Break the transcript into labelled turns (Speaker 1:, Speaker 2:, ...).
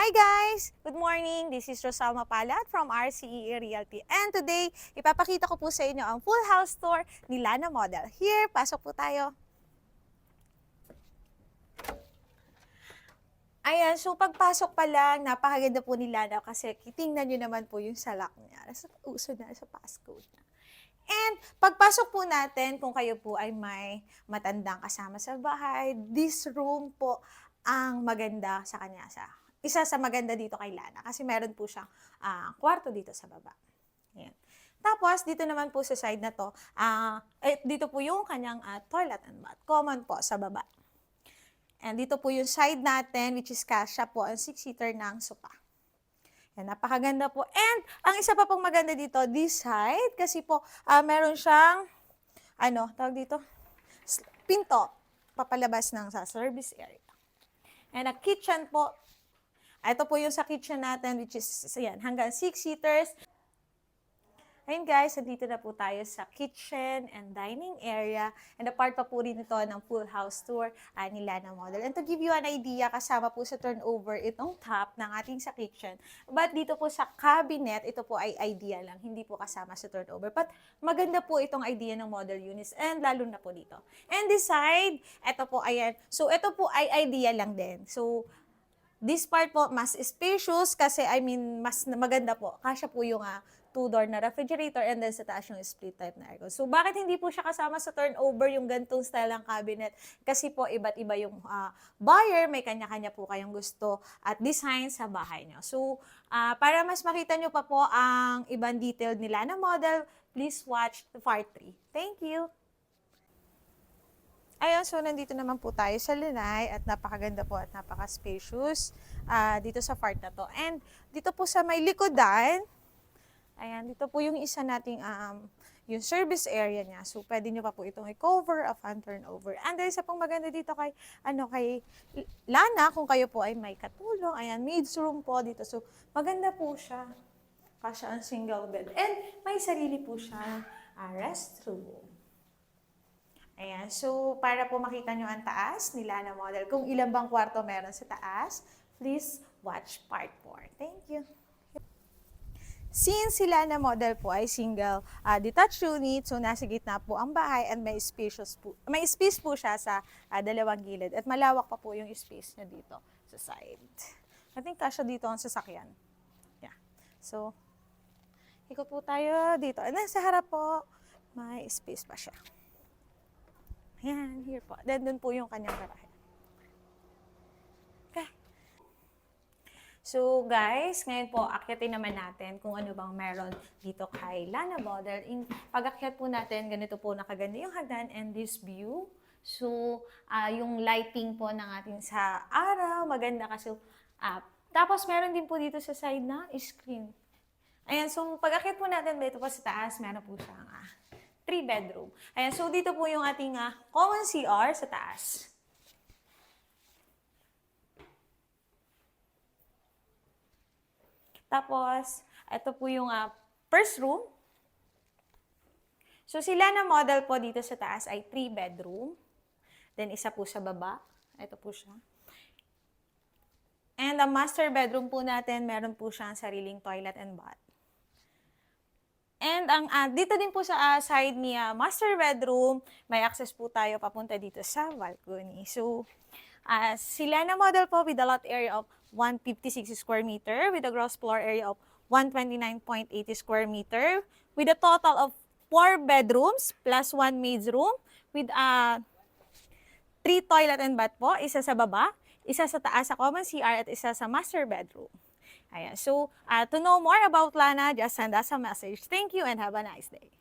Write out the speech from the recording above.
Speaker 1: Hi guys! Good morning! This is Rosalma Palat from RCE Realty. And today, ipapakita ko po sa inyo ang full house tour ni Lana Model. Here, pasok po tayo. Ayan, so pagpasok pa lang, napakaganda po ni Lana kasi tingnan nyo naman po yung salak niya. Sa uso na, sa passcode niya. And pagpasok po natin, kung kayo po ay may matandang kasama sa bahay, this room po ang maganda sa kanya. Isa sa maganda dito kay Lana kasi meron po siyang kwarto dito sa baba. Ayan. Tapos, dito naman po sa side na to, dito po yung kanyang toilet and bath. Common po sa baba. And dito po yung side natin, which is kasya po, ang 6-seater ng sofa. Yan, napakaganda po. And, ang isa pa pong maganda dito, this side, kasi po, meron siyang, tawag dito, pinto, papalabas ng sa service area. And a kitchen po, ito po yung sa kitchen natin, which is, yan, hanggang 6-seaters. Ayun guys, nandito na po tayo sa kitchen and dining area. And a part pa po rin ito ng full house tour ni Lana Model. And to give you an idea, kasama po sa turnover itong top ng ating sa kitchen. But dito po sa cabinet, ito po ay idea lang, hindi po kasama sa turnover. But maganda po itong idea ng model units and lalo na po dito. And this side, ito po ayan. So ito po ay idea lang din. So this part po mas spacious kasi mas maganda po. Kasya po yung two-door na refrigerator and then sa taas yung split type na aircon. So, bakit hindi po siya kasama sa turnover yung gantong style ng cabinet? Kasi po, iba't iba yung buyer, may kanya-kanya po kayong gusto at design sa bahay nyo. So, para mas makita nyo pa po ang ibang detail nila na model, please watch the part 3. Thank you! Ayun, so nandito naman po tayo sa Lanay at napakaganda po at napaka-spacious dito sa part na to. And dito po sa may likodan, ayan, dito po yung isa nating yung service area niya. So, pwede nyo pa po itong i-cover, fan turnover. And then, isa pong maganda dito kay Lana, kung kayo po ay may katulong. Ayan, maid's room po dito. So, maganda po siya. Kasya ang single bed. And may sarili po siya restroom. Ayan, so para po makita nyo ang taas ni Lana Model, kung ilang bang kwarto meron sa taas, please watch part 4. Thank you. Since si Lana Model po ay single detached unit, so nasa gitna po ang bahay and may space po siya sa dalawang gilid at malawak pa po yung space niya dito sa side. I think kasya dito ang sasakyan. Yeah. So, ikot po tayo dito. And then sa harap po, may space pa siya. Ayan, here po. Then, dun po yung kanyang garahe. Okay. So, guys, ngayon po, akyatin naman natin kung ano bang meron dito kay Lana Model. Pag-akyat po natin, ganito po nakaganda yung hagdan and this view. So, yung lighting po ng ating sa araw, maganda kasi. Tapos, meron din po dito sa side na screen. Ayan, so, pag-akyat po natin dito po sa taas, meron po siyang 3-bedroom. Ayan, so dito po yung ating common CR sa taas. Tapos, ito po yung first room. So, sila na model po dito sa taas ay 3-bedroom. Then, isa po sa baba. Ito po siya. And ang master bedroom po natin, meron po siyang sariling toilet and bath. And dito din po sa side niya, master bedroom, may access po tayo papunta dito sa balcony. So, sila na model po with a lot area of 156 square meter, with a gross floor area of 129.80 square meter, with a total of 4 bedrooms plus 1 maid's room, with 3 toilet and bath po, isa sa baba, isa sa taas sa common CR, at isa sa master bedroom. Ayan. So, to know more about Lana, just send us a message. Thank you and have a nice day.